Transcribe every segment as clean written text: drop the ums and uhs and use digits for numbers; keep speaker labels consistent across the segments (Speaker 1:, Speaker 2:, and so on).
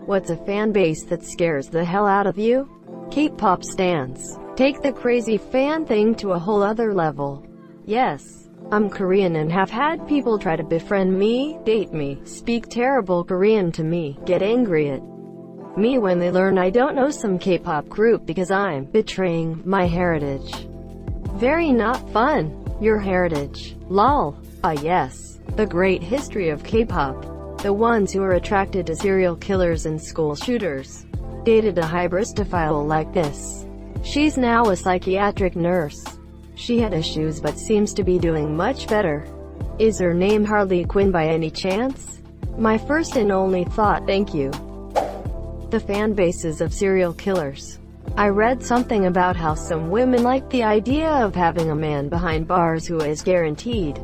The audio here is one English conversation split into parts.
Speaker 1: What's a fan base that scares the hell out of you? K-pop stans take the crazy fan thing to a whole other level. Yes, I'm Korean and have had people try to befriend me, date me, speak terrible Korean to me, get angry at me when they learn I don't know some K-pop group because I'm betraying my heritage. Very not fun. Your heritage. Lol. Ah yes, the great history of K-pop. The ones who are attracted to serial killers and school shooters dated a hybristophile like this. She's now a psychiatric nurse. She had issues but seems to be doing much better. Is her name Harley Quinn by any chance? My first and only thought, thank you. The fan bases of serial killers. I read something about how some women like the idea of having a man behind bars who is guaranteed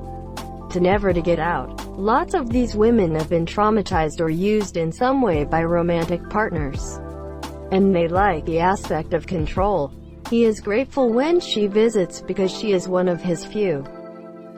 Speaker 1: to never to get out. Lots of these women have been traumatized or used in some way by romantic partners, and they like the aspect of control. He is grateful when she visits because she is one of his few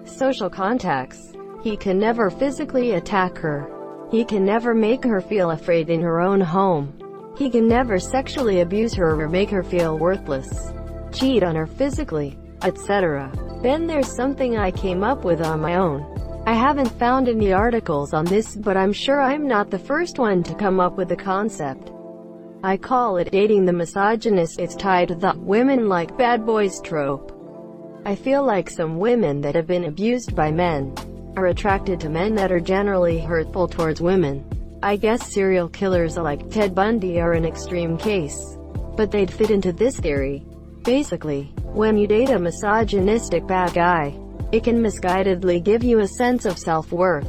Speaker 1: social contacts. He can never physically attack her. He can never make her feel afraid in her own home. He can never sexually abuse her or make her feel worthless, cheat on her physically, etc. Then there's something I came up with on my own. I haven't found any articles on this, but I'm sure I'm not the first one to come up with the concept. I call it dating the misogynist. It's tied to the women like bad boys trope. I feel like some women that have been abused by men are attracted to men that are generally hurtful towards women. I guess serial killers like Ted Bundy are an extreme case, but they'd fit into this theory. Basically, when you date a misogynistic bad guy, it can misguidedly give you a sense of self-worth.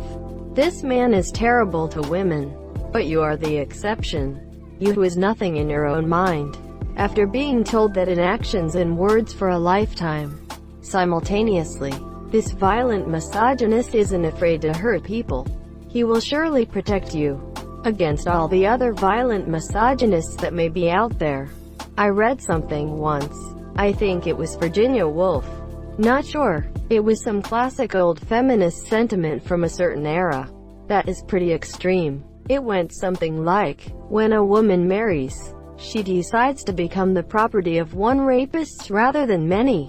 Speaker 1: This man is terrible to women, but you are the exception. You who is nothing in your own mind. After being told that in actions and words for a lifetime. Simultaneously, this violent misogynist isn't afraid to hurt people. He will surely protect you against all the other violent misogynists that may be out there. I read something once. I think it was Virginia Woolf. Not sure. It was some classic old feminist sentiment from a certain era. That is pretty extreme. It went something like, when a woman marries, she decides to become the property of one rapist rather than many.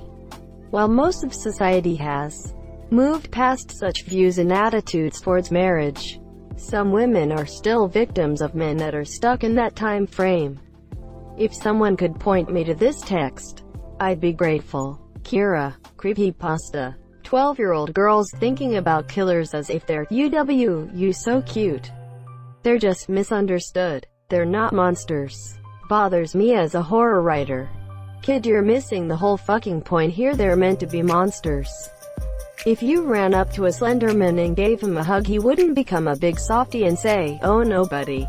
Speaker 1: While most of society has moved past such views and attitudes towards marriage, some women are still victims of men that are stuck in that time frame. If someone could point me to this text, I'd be grateful. Kira, creepypasta. 12-year-old girls thinking about killers as if they're you so cute. They're just misunderstood. They're not monsters. Bothers me as a horror writer. Kid, you're missing the whole fucking point here. They're meant to be monsters. If you ran up to a Slenderman and gave him a hug, he wouldn't become a big softy and say, "Oh, nobody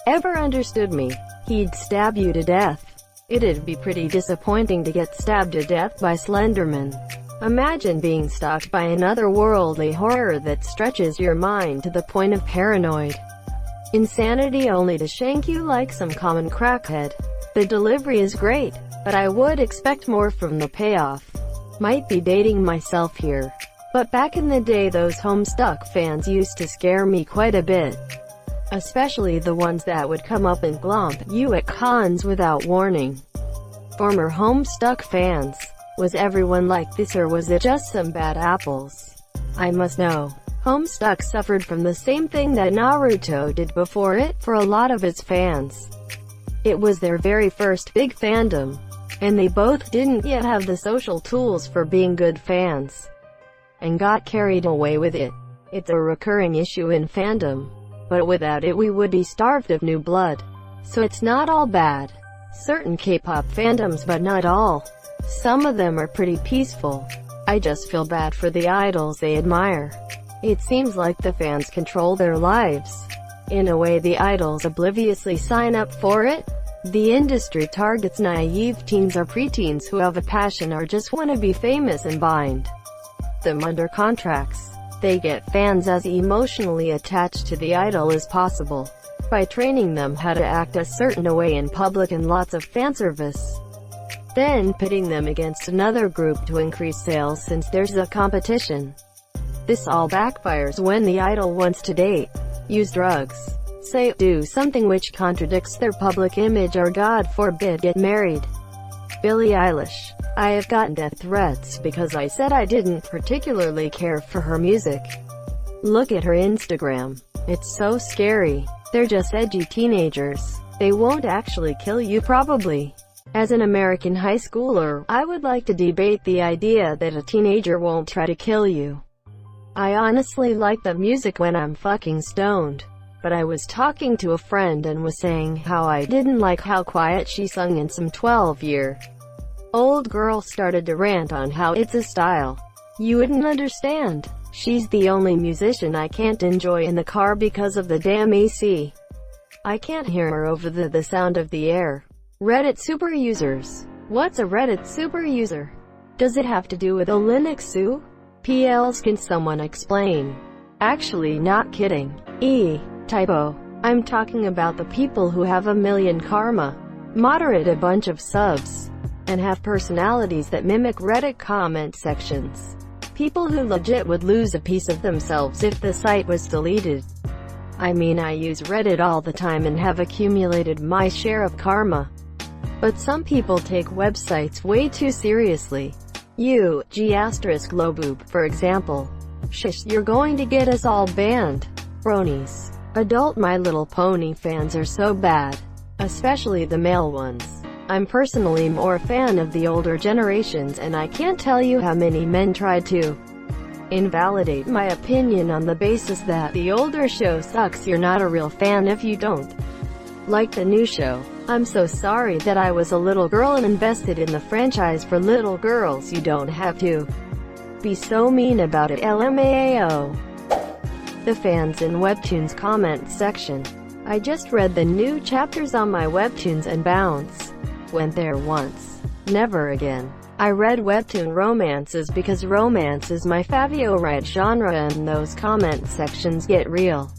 Speaker 1: ever understood me." He'd stab you to death. It'd be pretty disappointing to get stabbed to death by Slenderman. Imagine being stalked by an otherworldly horror that stretches your mind to the point of paranoid insanity only to shank you like some common crackhead. The delivery is great, but I would expect more from the payoff. Might be dating myself here, but back in the day those Homestuck fans used to scare me quite a bit. Especially the ones that would come up and glomp you at cons without warning. Former Homestuck fans. Was everyone like this, or was it just some bad apples? I must know. Homestuck suffered from the same thing that Naruto did before it for a lot of its fans. It was their very first big fandom, and they both didn't yet have the social tools for being good fans, and got carried away with it. It's a recurring issue in fandom, but without it we would be starved of new blood. So it's not all bad. Certain K-pop fandoms, but not all. Some of them are pretty peaceful. I just feel bad for the idols they admire. It seems like the fans control their lives. In a way, the idols obliviously sign up for it. The industry targets naive teens or preteens who have a passion or just want to be famous and bind them under contracts. They get fans as emotionally attached to the idol as possible, by training them how to act a certain way in public and lots of fan service. Then pitting them against another group to increase sales since there's a competition. This all backfires when the idol wants to date, use drugs, say, do something which contradicts their public image or God forbid get married. Billie Eilish. I have gotten death threats because I said I didn't particularly care for her music. Look at her Instagram. It's so scary. They're just edgy teenagers. They won't actually kill you probably. As an American high schooler, I would like to debate the idea that a teenager won't try to kill you. I honestly like the music when I'm fucking stoned. But I was talking to a friend and was saying how I didn't like how quiet she sung, and some 12-year-old girl started to rant on how it's a style. You wouldn't understand. She's the only musician I can't enjoy in the car because of the damn AC. I can't hear her over the sound of the air. Reddit super users. What's a Reddit super user? Does it have to do with a Linux SU? PLs, can someone explain? Actually, not kidding. Typo. I'm talking about the people who have a million karma, moderate a bunch of subs, and have personalities that mimic Reddit comment sections. People who legit would lose a piece of themselves if the site was deleted. I mean, I use Reddit all the time and have accumulated my share of karma. But some people take websites way too seriously. Globoob, for example. Shish, you're going to get us all banned. Bronies. Adult My Little Pony fans are so bad. Especially the male ones. I'm personally more a fan of the older generations, and I can't tell you how many men tried to invalidate my opinion on the basis that the older show sucks. You're not a real fan if you don't like the new show. I'm so sorry that I was a little girl and invested in the franchise for little girls. You don't have to be so mean about it. LMAO. The fans in Webtoons comment section. I just read the new chapters on my Webtoons and bounce. Went there once. Never again. I read Webtoon romances because romance is my favorite genre, and those comment sections get real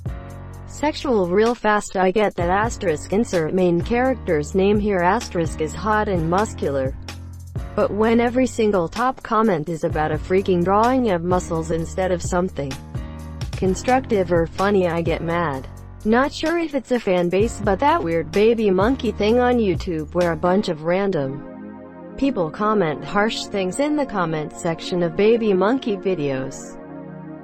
Speaker 1: sexual real fast. I get that asterisk insert main character's name here asterisk is hot and muscular. But when every single top comment is about a freaking drawing of muscles instead of something constructive or funny, I get mad. Not sure if it's a fan base, but that weird baby monkey thing on YouTube where a bunch of random people comment harsh things in the comment section of baby monkey videos.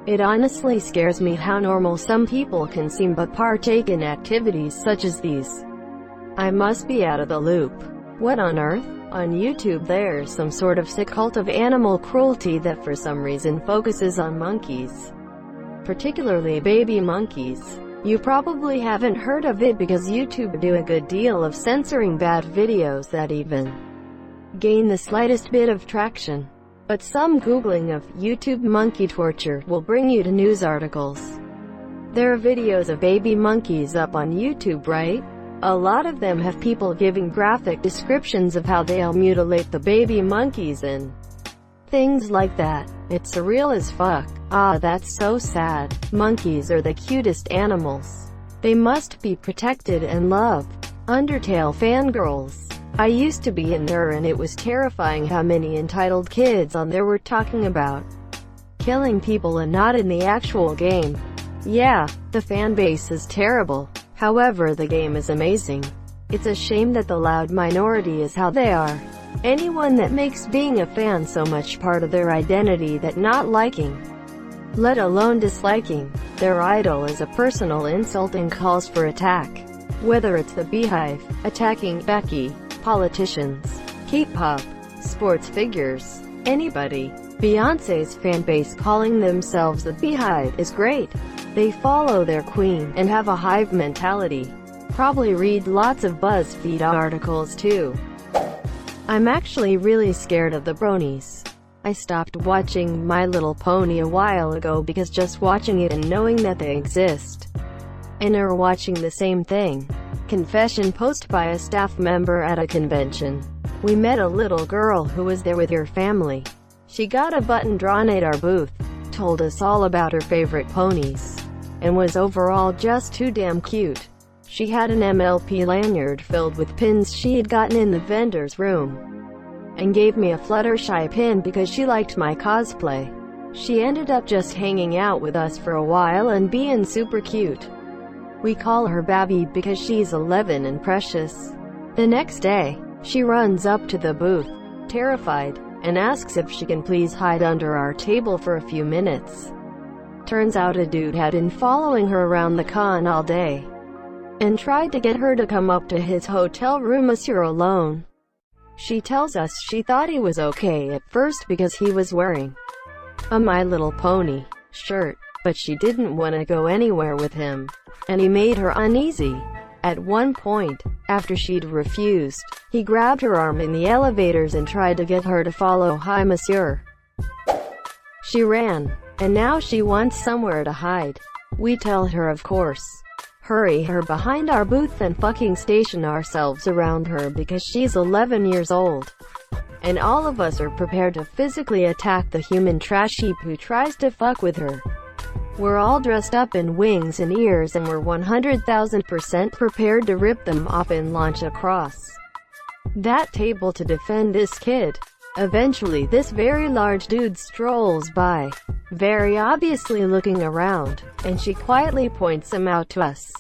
Speaker 1: It honestly scares me how normal some people can seem but partake in activities such as these. I must be out of the loop. What on earth? On YouTube there's some sort of sick cult of animal cruelty that for some reason focuses on monkeys. Particularly baby monkeys. You probably haven't heard of it because YouTube do a good deal of censoring bad videos that even gain the slightest bit of traction. But some googling of YouTube monkey torture will bring you to news articles. There are videos of baby monkeys up on YouTube, right? A lot of them have people giving graphic descriptions of how they'll mutilate the baby monkeys and things like that. It's surreal as fuck. Ah, that's so sad. Monkeys are the cutest animals. They must be protected and loved. Undertale fangirls. I used to be in there and it was terrifying how many entitled kids on there were talking about killing people and not in the actual game. Yeah, the fanbase is terrible. However, the game is amazing. It's a shame that the loud minority is how they are. Anyone that makes being a fan so much part of their identity that not liking, let alone disliking, their idol is a personal insult and calls for attack. Whether it's the Beehive, attacking Becky, politicians, K-pop, sports figures, anybody. Beyonce's fanbase calling themselves the Beehive is great. They follow their queen and have a hive mentality. Probably read lots of BuzzFeed articles too. I'm actually really scared of the bronies. I stopped watching My Little Pony a while ago because just watching it and knowing that they exist and are watching the same thing. Confession post by a staff member at a convention. We met a little girl who was there with her family. She got a button drawn at our booth, told us all about her favorite ponies, and was overall just too damn cute. She had an MLP lanyard filled with pins she had gotten in the vendor's room, and gave me a Fluttershy pin because she liked my cosplay. She ended up just hanging out with us for a while and being super cute. We call her Babby because she's 11 and precious. The next day, she runs up to the booth, terrified, and asks if she can please hide under our table for a few minutes. Turns out a dude had been following her around the con all day, and tried to get her to come up to his hotel room alone. She tells us she thought he was okay at first because he was wearing a My Little Pony shirt, but she didn't want to go anywhere with him, and he made her uneasy. At one point, after she'd refused, he grabbed her arm in the elevators and tried to get her to follow. Hi, monsieur. She ran, and now she wants somewhere to hide. We tell her, of course, hurry her behind our booth and fucking station ourselves around her because she's 11 years old. And all of us are prepared to physically attack the human trash heap who tries to fuck with her. We're all dressed up in wings and ears and we're 100,000% prepared to rip them off and launch across that table to defend this kid. Eventually this very large dude strolls by, very obviously looking around, and she quietly points him out to us.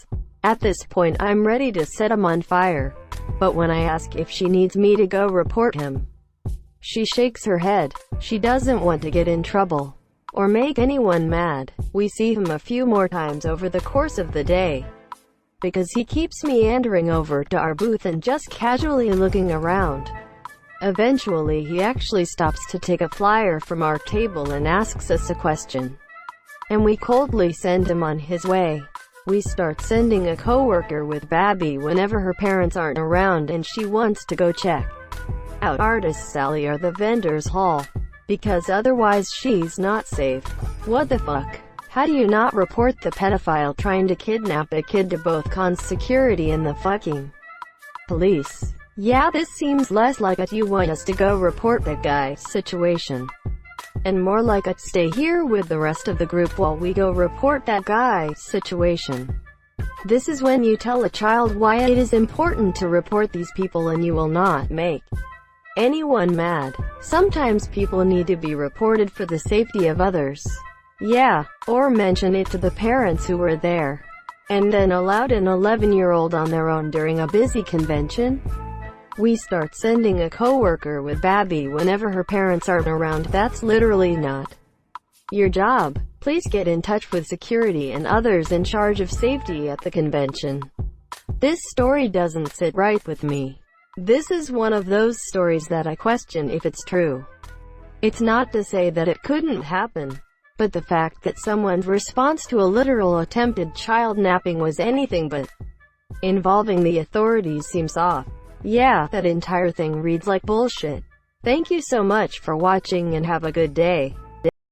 Speaker 1: At this point I'm ready to set him on fire, but when I ask if she needs me to go report him, she shakes her head. She doesn't want to get in trouble or make anyone mad. We see him a few more times over the course of the day, because he keeps meandering over to our booth and just casually looking around. Eventually he actually stops to take a flyer from our table and asks us a question, and we coldly send him on his way. We start sending a coworker with Babby whenever her parents aren't around and she wants to go check out Artist's Alley or the vendor's hall, because otherwise she's not safe. What the fuck? How do you not report the pedophile trying to kidnap a kid to both con security and the fucking police? Yeah, this seems less like a "you want us to go report that guy" situation, and more like a "stay here with the rest of the group while we go report that guy" situation. This is when you tell a child why it is important to report these people and you will not make anyone mad. Sometimes people need to be reported for the safety of others. Yeah, or mention it to the parents who were there, and then allowed an 11-year-old on their own during a busy convention. We start sending a coworker with Babby whenever her parents aren't around. That's literally not your job. Please get in touch with security and others in charge of safety at the convention. This story doesn't sit right with me. This is one of those stories that I question if it's true. It's not to say that it couldn't happen, but the fact that someone's response to a literal attempted child napping was anything but involving the authorities seems off. Yeah, that entire thing reads like bullshit. Thank you so much for watching and have a good day.